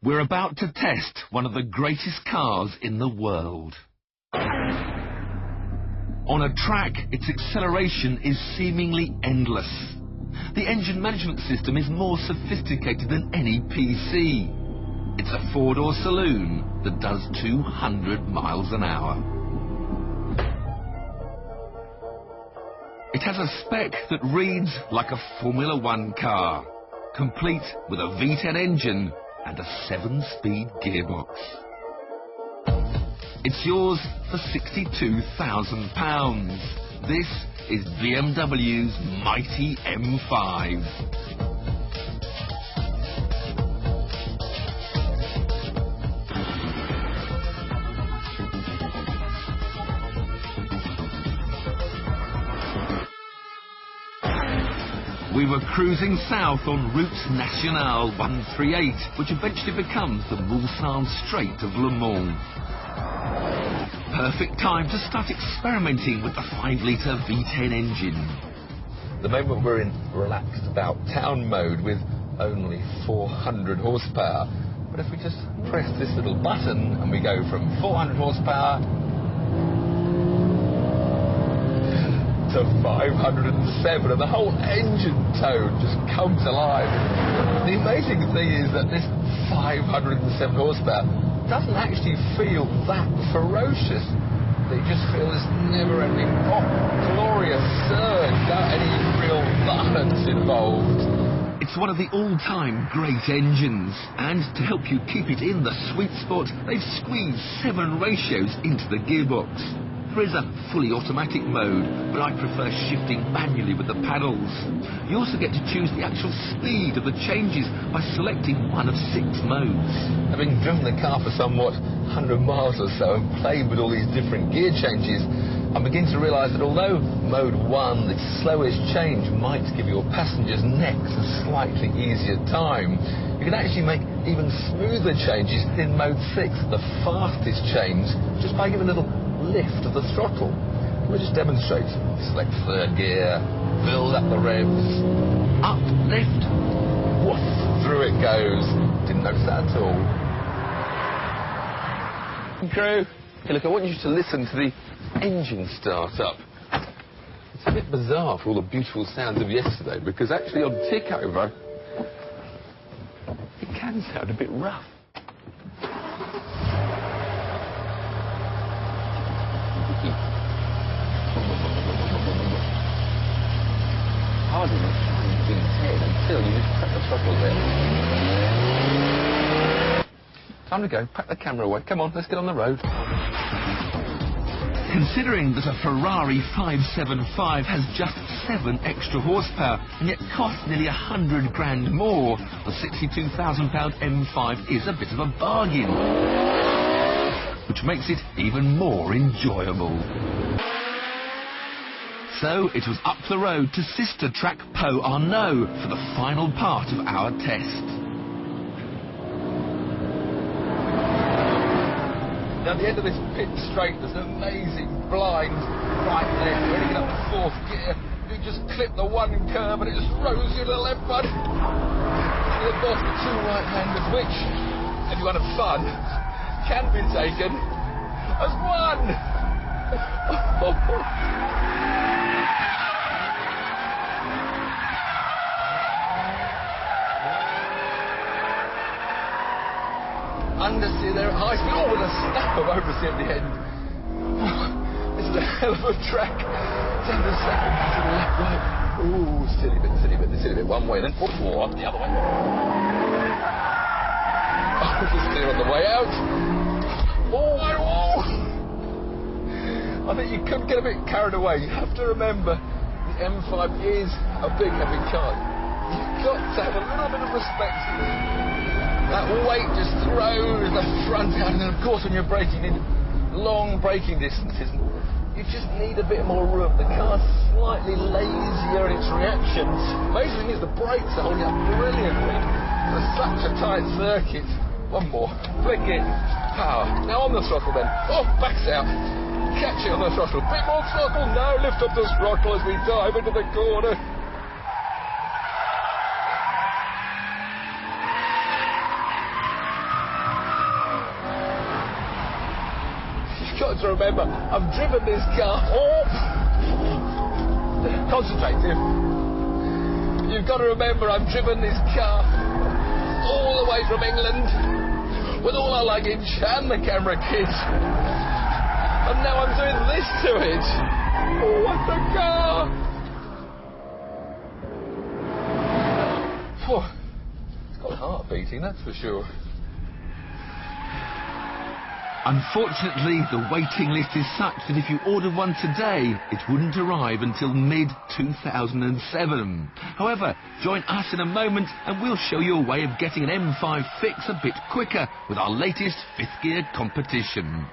We're about to test one of the greatest cars in the world. On a track, its acceleration is seemingly endless. The engine management system is more sophisticated than any PC. It's a four-door saloon that does 200 miles an hour. It has a spec that reads like a Formula One car, complete with a V10 engine and a 7-speed gearbox. It's yours for £62,000. This is BMW's mighty M5. We were cruising south on Route Nationale 138, which eventually becomes the Mulsanne Strait of Le Mans. Perfect time to start experimenting with the 5-litre V10 engine. The moment we're in relaxed about town mode with only 400 horsepower. But if we just press this little button and we go from 400 horsepower to 507, and the whole engine tone just comes alive. The amazing thing is that this 507 horsepower doesn't actually feel that ferocious. They just feel this never-ending, glorious surge without any real violence involved. It's one of the all-time great engines, and to help you keep it in the sweet spot, they've squeezed 7 ratios into the gearbox. There is a fully automatic mode, but I prefer shifting manually with the paddles. You also get to choose the actual speed of the changes by selecting one of 6 modes. Having driven the car for somewhat 100 miles or so and played with all these different gear changes, I'm beginning to realise that although mode 1, the slowest change, might give your passengers' necks a slightly easier time, you can actually make even smoother changes in mode 6, the fastest change, just by giving a little lift of the throttle. We'll just demonstrate. Select 3rd gear, build up the revs, up, lift, woof, through it goes. Didn't notice that at all. Crew, hey look, I want you to listen to the engine start up. It's a bit bizarre for all the beautiful sounds of yesterday, because actually on tick over, it can sound a bit rough. Hard enough to head until you just press the throttle a bit. Time to go. Pack the camera away. Come on, let's get on the road. Considering that a Ferrari 575 has just 7 extra horsepower and yet costs nearly 100 grand more, the £62,000 M5 is a bit of a bargain, which makes it even more enjoyable. So it was up the road to sister track Pau Arnaud for the final part of our test. Now at the end of this pit straight, there's an amazing blind right left. When you get up to 4th gear, you just clip the 1 curve and it just throws you to the left one. To the bottom, 2 right-handers, which, if you want to have fun, can be taken as 1. Understeer there at high speed, with a snap of oversteer at the end. This is a hell of a track. 10 seconds to the left, right. Ooh, silly bit. One way, then the other way. Just clear on the way out. I think you could get a bit carried away. You have to remember, the M5 is a big, heavy car. You've got to have a little bit of respect. That weight just throws the front out, and then of course when you're braking in long braking distances, you just need a bit more room. The car's slightly lazier in its reactions. Amazing thing is the brakes are holding up brilliantly for such a tight circuit. One more, flick it, power. Now on the throttle then, backs out, catch it on the throttle, bit more throttle, now lift up the throttle as we dive into the corner. got to remember, I've driven this car. Oh! Concentrate, Tim. You've got to remember, I've driven this car all the way from England with all our luggage and the camera kit. And now I'm doing this to it. Oh, what a car! Phew. It's got a heart beating, that's for sure. Unfortunately, the waiting list is such that if you ordered one today, it wouldn't arrive until mid-2007. However, join us in a moment and we'll show you a way of getting an M5 fix a bit quicker with our latest fifth gear competition.